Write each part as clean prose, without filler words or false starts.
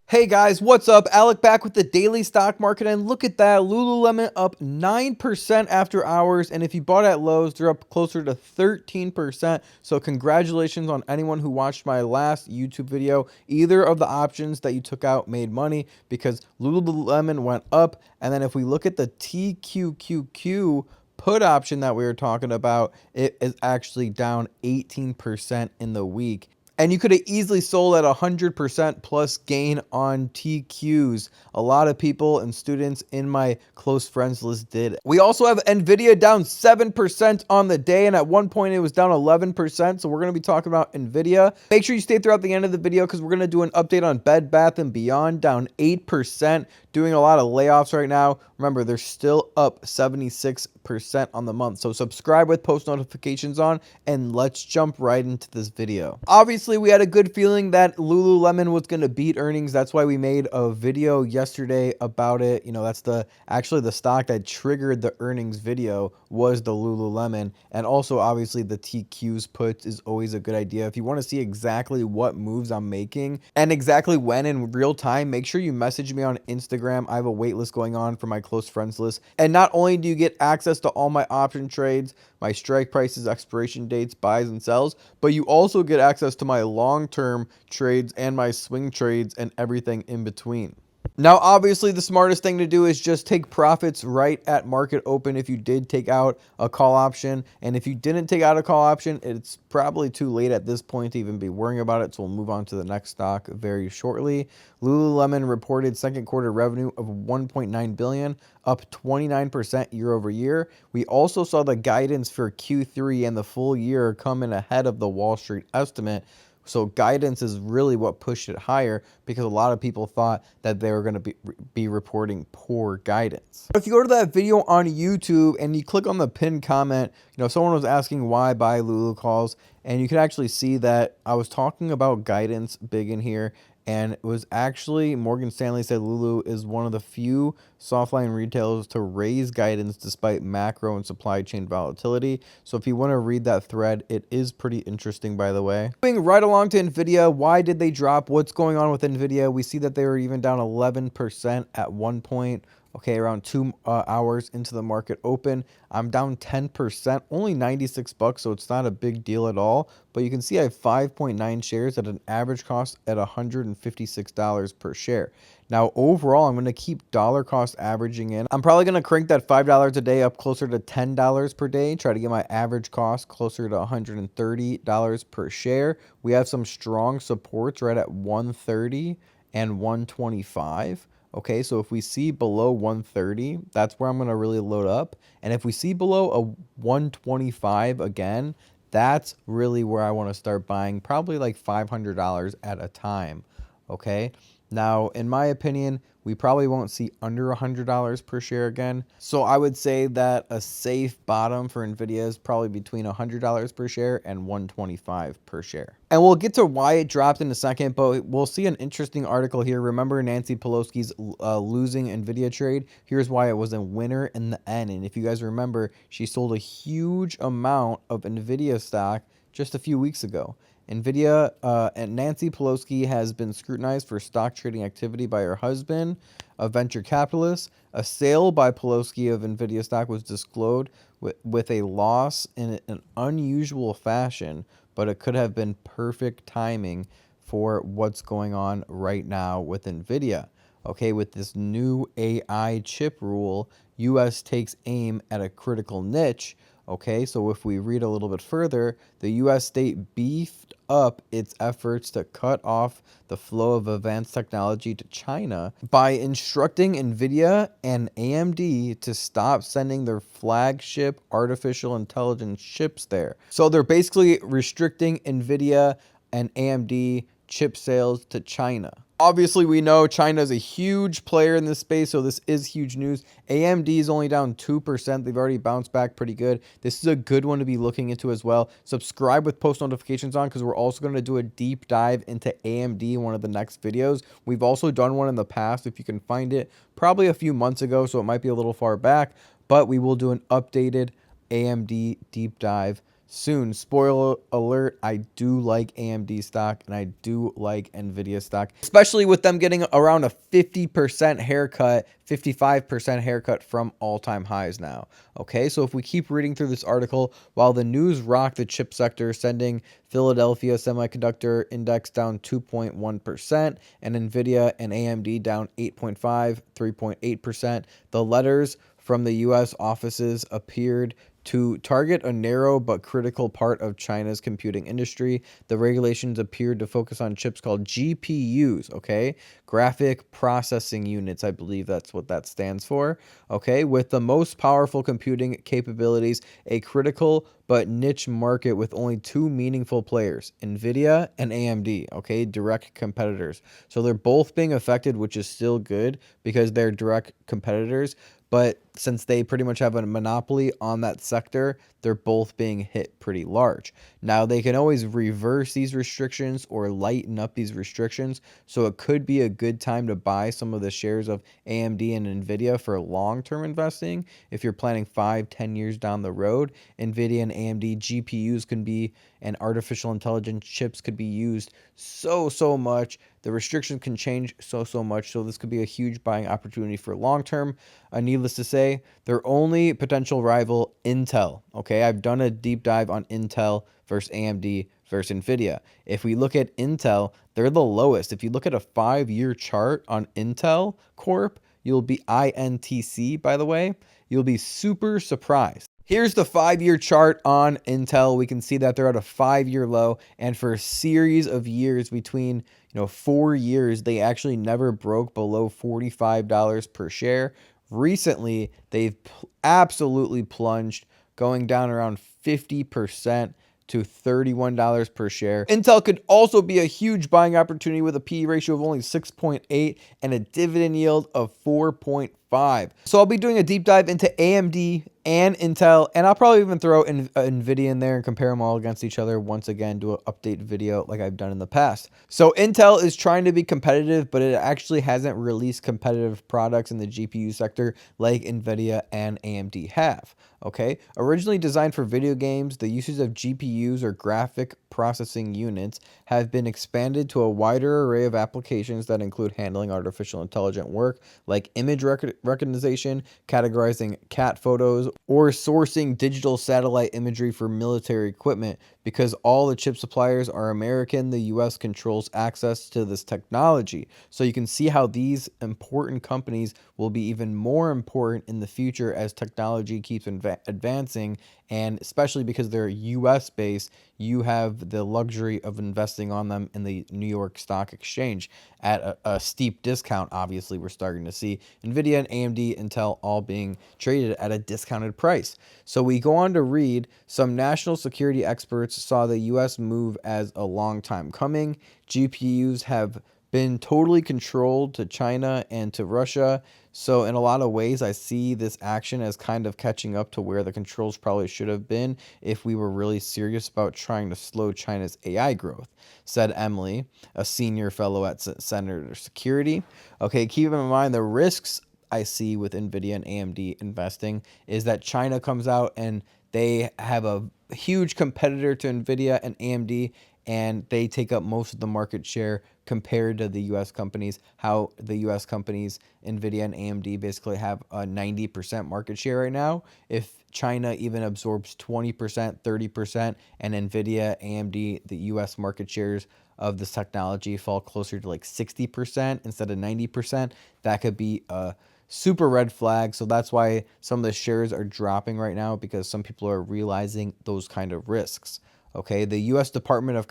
Hey guys, what's up? Alec back with the daily stock market, and look at that. Lululemon up 9% after hours, and if you bought at lows, they're up closer to 13%. So congratulations on anyone who watched my last YouTube video. Either of the options that you took out made money because Lululemon went up, and then if we look at the TQQQ put option that we were talking about, it is actually down 18% in the week. And you could have easily sold at 100% plus gain on TQs. A lot of people and students in my close friends list did. We also have Nvidia down 7% on the day, and at one point it was down 11%. So we're going to be talking about Nvidia. Make sure you stay throughout the end of the video because we're going to do an update on Bed Bath & Beyond, down 8%, doing a lot of layoffs right now. Remember, they're still up 76% on the month. So subscribe with post notifications on, and let's jump right into this video. Obviously, we had a good feeling that Lululemon was going to beat earnings. That's why we made a video yesterday about it. You know, that's actually the stock that triggered the earnings video was the Lululemon. And also, obviously, the TQs puts is always a good idea. If you want to see exactly what moves I'm making and exactly when in real time, make sure you message me on Instagram. I have a wait list going on for my close friends list. And not only do you get access to all my option trades, my strike prices, expiration dates, buys and sells, but you also get access to my long-term trades and my swing trades and everything in between. Now, obviously, the smartest thing to do is just take profits right at market open if you did take out a call option. And if you didn't take out a call option, it's probably too late at this point to even be worrying about it. So we'll move on to the next stock very shortly. Lululemon reported second quarter revenue of $1.9 billion, up 29% year over year. We also saw the guidance for Q3 and the full year come in ahead of the Wall Street estimate. So guidance is really what pushed it higher because a lot of people thought that they were going to be reporting poor guidance. If you go to that video on YouTube and you click on the pinned comment, someone was asking why buy Lulu calls, and you can actually see that I was talking about guidance big in here. And it was actually Morgan Stanley said Lulu is one of the few softline retailers to raise guidance despite macro and supply chain volatility. So if you want to read that thread, it is pretty interesting, by the way. Moving right along to Nvidia, why did they drop? What's going on with Nvidia? We see that they were even down 11% at one point. Okay, around 2 hours into the market open, I'm down 10%, only 96 bucks, so it's not a big deal at all. But you can see I have 5.9 shares at an average cost at $156 per share. Now, overall, I'm going to keep dollar cost averaging in. I'm probably going to crank that $5 a day up closer to $10 per day, try to get my average cost closer to $130 per share. We have some strong supports right at 130 and 125. Okay, so if we see below 130, that's where I'm going to really load up. And if we see below a 125 again, that's really where I want to start buying, probably like $500 at a time. Okay, now in my opinion, we probably won't see under $100 per share again. So I would say that a safe bottom for Nvidia is probably between $100 per share and $125 per share. And we'll get to why it dropped in a second, but we'll see an interesting article here. Remember Nancy Pelosi's losing Nvidia trade? Here's why it was a winner in the end. And if you guys remember, she sold a huge amount of Nvidia stock just a few weeks ago. Nvidia and Nancy Pelosi has been scrutinized for stock trading activity by her husband, a venture capitalist. A sale by Pelosi of Nvidia stock was disclosed with a loss in an unusual fashion, but it could have been perfect timing for what's going on right now with Nvidia. Okay, with this new AI chip rule, U.S. takes aim at a critical niche. Okay, so if we read a little bit further, the U.S. state beefed up its efforts to cut off the flow of advanced technology to China by instructing Nvidia and AMD to stop sending their flagship artificial intelligence chips there. So they're basically restricting Nvidia and AMD chip sales to China. Obviously, we know China is a huge player in this space, so this is huge news. AMD is only down 2%. They've already bounced back pretty good. This is a good one to be looking into as well. Subscribe with post notifications on because we're also going to do a deep dive into AMD in one of the next videos. We've also done one in the past, if you can find it, probably a few months ago, so it might be a little far back, but we will do an updated AMD deep dive. soon. Spoiler alert, I do like AMD stock and I do like Nvidia stock, especially with them getting around a 50% haircut, 55% haircut from all-time highs now. Okay, so if we keep reading through this article, while the news rocked the chip sector, sending Philadelphia Semiconductor Index down 2.1% and Nvidia and AMD down 8.5, 3.8%, the letters from the U.S. offices appeared to target a narrow but critical part of China's computing industry. The regulations appeared to focus on chips called GPUs, okay? Graphic processing units, I believe that's what that stands for, okay? With the most powerful computing capabilities, a critical but niche market with only two meaningful players, Nvidia and AMD, okay? Direct competitors. So they're both being affected, which is still good because they're direct competitors. But since they pretty much have a monopoly on that sector, they're both being hit pretty large. Now, they can always reverse these restrictions or lighten up these restrictions. So it could be a good time to buy some of the shares of AMD and Nvidia for long-term investing. If you're planning 5-10 years down the road, Nvidia and AMD GPUs can be, and artificial intelligence chips could be used so much. The restrictions can change so much. So this could be a huge buying opportunity for long term. Needless to say, their only potential rival, Intel. Okay, I've done a deep dive on Intel versus AMD versus Nvidia. If we look at Intel, they're the lowest. If you look at a 5-year chart on Intel Corp, you'll be INTC, by the way, you'll be super surprised. Here's the 5-year chart on Intel. We can see that they're at a 5-year low, and for a series of years, between 4 years, they actually never broke below $45 per share. Recently, they've absolutely plunged, going down around 50% to $31 per share. Intel could also be a huge buying opportunity with a PE ratio of only 6.8 and a dividend yield of 4.5. So I'll be doing a deep dive into AMD and Intel, and I'll probably even throw Nvidia in there and compare them all against each other once again, do an update video like I've done in the past. So Intel is trying to be competitive, but it actually hasn't released competitive products in the GPU sector like Nvidia and AMD have. Okay, originally designed for video games, the usage of GPUs or graphic processing units have been expanded to a wider array of applications that include handling artificial intelligent work like image recognition, categorizing cat photos, or sourcing digital satellite imagery for military equipment. Because all the chip suppliers are American, the U.S. controls access to this technology. So you can see how these important companies will be even more important in the future as technology keeps advancing, and especially because they're US based, you have the luxury of investing on them in the New York Stock Exchange at a steep discount. Obviously, we're starting to see Nvidia and AMD, Intel all being traded at a discounted price. So we go on to read, some national security experts saw the US move as a long time coming. GPUs have been totally controlled to China and to Russia. So in a lot of ways, I see this action as kind of catching up to where the controls probably should have been if we were really serious about trying to slow China's AI growth, said Emily, a senior fellow at Senator Security. Okay, keep in mind the risks I see with Nvidia and AMD investing is that China comes out and they have a huge competitor to Nvidia and AMD, and they take up most of the market share compared to the US companies. How the US companies, Nvidia and AMD, basically have a 90% market share right now. If China even absorbs 20%, 30%, and Nvidia, AMD, the US market shares of this technology fall closer to like 60% instead of 90%, that could be a super red flag. So that's why some of the shares are dropping right now, because some people are realizing those kind of risks. Okay, the U.S. Department of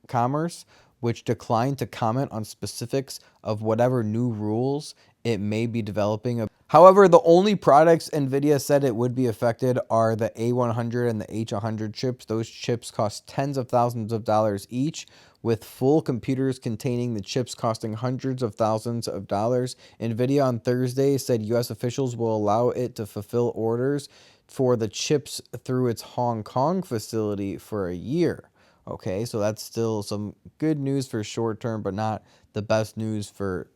Commerce, which declined to comment on specifics of whatever new rules it may be developing. However, the only products Nvidia said it would be affected are the A100 and the H100 chips. Those chips cost tens of thousands of dollars each, with full computers containing the chips costing hundreds of thousands of dollars. Nvidia on Thursday said U.S. officials will allow it to fulfill orders for the chips through its Hong Kong facility for a year. Okay, so that's still some good news for short term, but not the best news for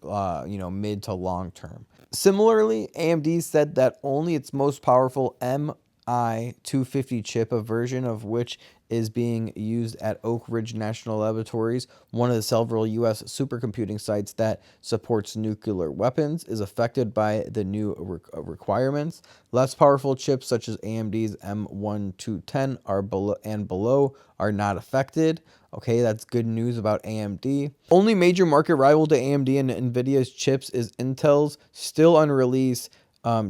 mid to long term. Similarly, AMD said that only its most powerful M MI250 chip, a version of which is being used at Oak Ridge National Laboratories, one of the several U.S. supercomputing sites that supports nuclear weapons, is affected by the new requirements. Less powerful chips such as AMD's M1210 below are not affected. Okay, that's good news about AMD. Only major market rival to AMD and Nvidia's chips is Intel's still unreleased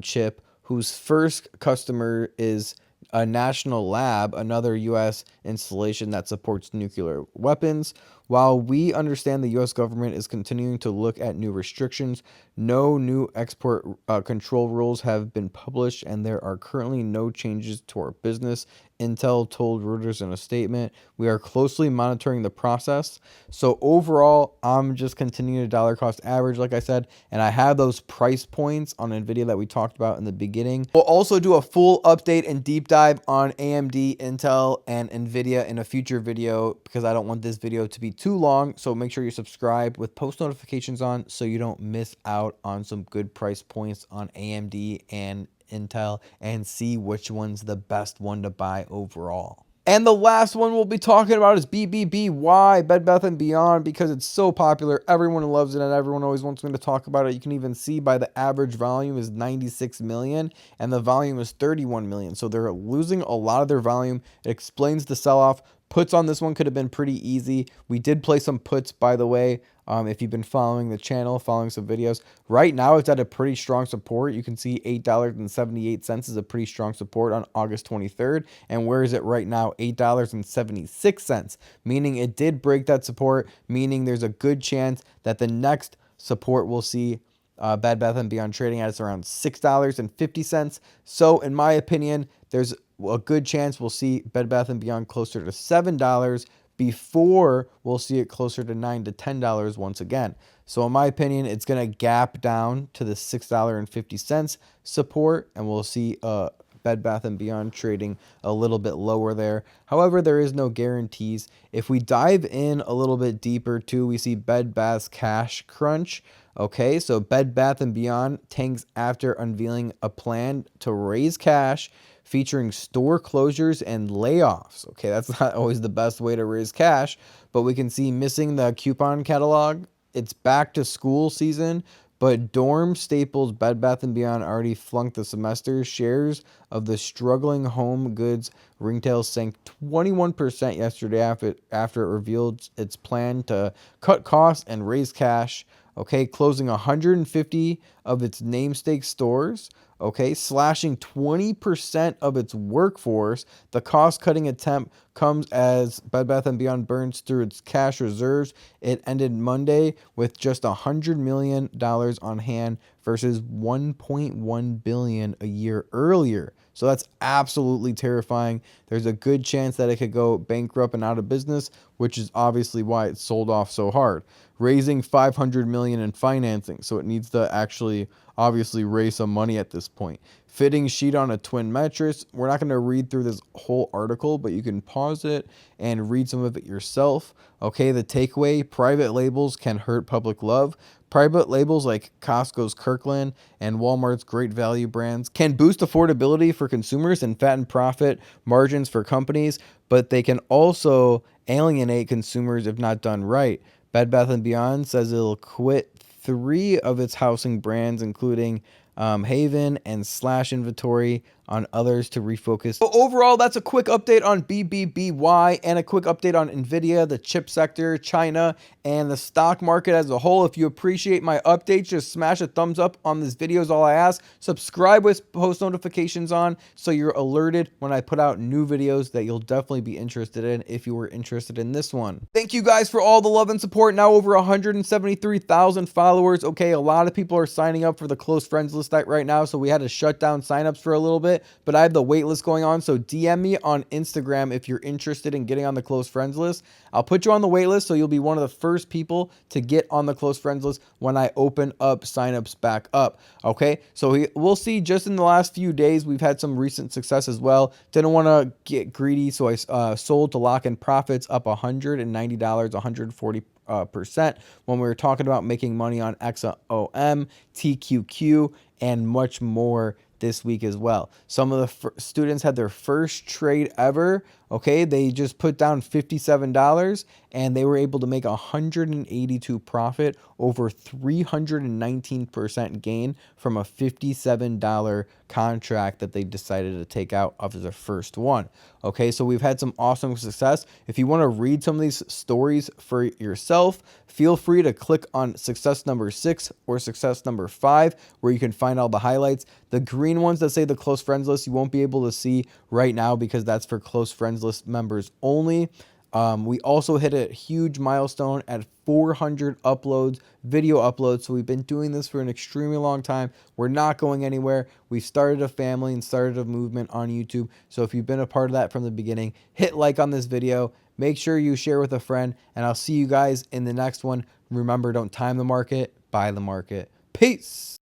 chip, whose first customer is a national lab, another U.S. installation that supports nuclear weapons. While we understand the U.S. government is continuing to look at new restrictions, no new export control rules have been published, and there are currently no changes to our business. Intel told Reuters in a statement, "We are closely monitoring the process." So overall, I'm just continuing to dollar cost average, like I said, and I have those price points on Nvidia that we talked about in the beginning. We'll also do a full update and deep dive on AMD, Intel, and Nvidia in a future video because I don't want this video to be too long. So make sure you subscribe with post notifications on so you don't miss out on some good price points on AMD and Intel and see which one's the best one to buy overall. And the last one we'll be talking about is BBBY, Bed Bath & Beyond, because it's so popular. Everyone loves it and everyone always wants me to talk about it. You can even see by the average volume is 96 million and the volume is 31 million. So they're losing a lot of their volume. It explains the sell-off. Puts on this one could have been pretty easy. We did play some puts, by the way. If you've been following the channel, following some videos. Right now, it's at a pretty strong support. You can see $8.78 is a pretty strong support on August 23rd. And where is it right now? $8.76, meaning it did break that support, meaning there's a good chance that the next support we'll see Bed Bath & Beyond trading at is around $6.50. So in my opinion, there's a good chance we'll see Bed Bath & Beyond closer to $7 before we'll see it closer to $9 to $10 once again. So in my opinion, it's going to gap down to the $6.50 support, and we'll see Bed Bath & Beyond trading a little bit lower there. However, there is no guarantees. If we dive in a little bit deeper too, we see Bed Bath's cash crunch. Okay, so Bed Bath & Beyond tanks after unveiling a plan to raise cash featuring store closures and layoffs. Okay, that's not always the best way to raise cash, but we can see missing the coupon catalog. It's back to school season, but dorm staples Bed Bath & Beyond already flunked the semester. Shares of the struggling home goods retail sank 21% yesterday after it revealed its plan to cut costs and raise cash. Okay, closing 150 of its namesake stores. Okay, slashing 20% of its workforce. The cost-cutting attempt comes as Bed Bath & Beyond burns through its cash reserves. It ended Monday with just $100 million on hand versus $1.1 billion a year earlier. So that's absolutely terrifying. There's a good chance that it could go bankrupt and out of business, which is obviously why it sold off so hard. Raising $500 million in financing, so it needs to actually obviously raise some money at this point. Fitting sheet on a twin mattress. We're not going to read through this whole article, but you can pause it and read some of it yourself. Okay, the takeaway: private labels can hurt public love. Private labels like Costco's Kirkland and Walmart's Great Value brands can boost affordability for consumers and fatten profit margins for companies, but they can also alienate consumers if not done right. Bed Bath & Beyond says it'll quit 3 of its housing brands, including Haven and slash inventory on others to refocus. So overall, that's a quick update on BBBY and a quick update on Nvidia, the chip sector, China, and the stock market as a whole. If you appreciate my updates, just smash a thumbs up on this video is all I ask. Subscribe with post notifications on so you're alerted when I put out new videos that you'll definitely be interested in if you were interested in this one. Thank you guys for all the love and support. Now over 173,000 followers. Okay, a lot of people are signing up for the close friends list right now, so we had to shut down signups for a little bit, but I have the wait list going on, so DM me on Instagram if you're interested in getting on the close friends list. I'll put you on the wait list, so you'll be one of the first people to get on the close friends list when I open up signups back up. Okay, so we'll see. Just in the last few days, we've had some recent success as well. Didn't want to get greedy, so I sold to lock in profits up $190, 140% when we were talking about making money on XOM, TQQ, and much more this week as well. Some of the students had their first trade ever. Okay, they just put down $57 and they were able to make 182 profit, over 319% gain from a $57 contract that they decided to take out of the first one. Okay, so we've had some awesome success. If you want to read some of these stories for yourself, feel free to click on success number 6 or success number 5, where you can find all the highlights. The green ones that say the close friends list, you won't be able to see right now because that's for close friends list members only. We also hit a huge milestone at 400 uploads, video uploads. So we've been doing this for an extremely long time. We're not going anywhere. We've started a family and started a movement on YouTube. So if you've been a part of that from the beginning, hit like on this video. Make sure you share with a friend, and I'll see you guys in the next one. Remember, don't time the market, buy the market. Peace.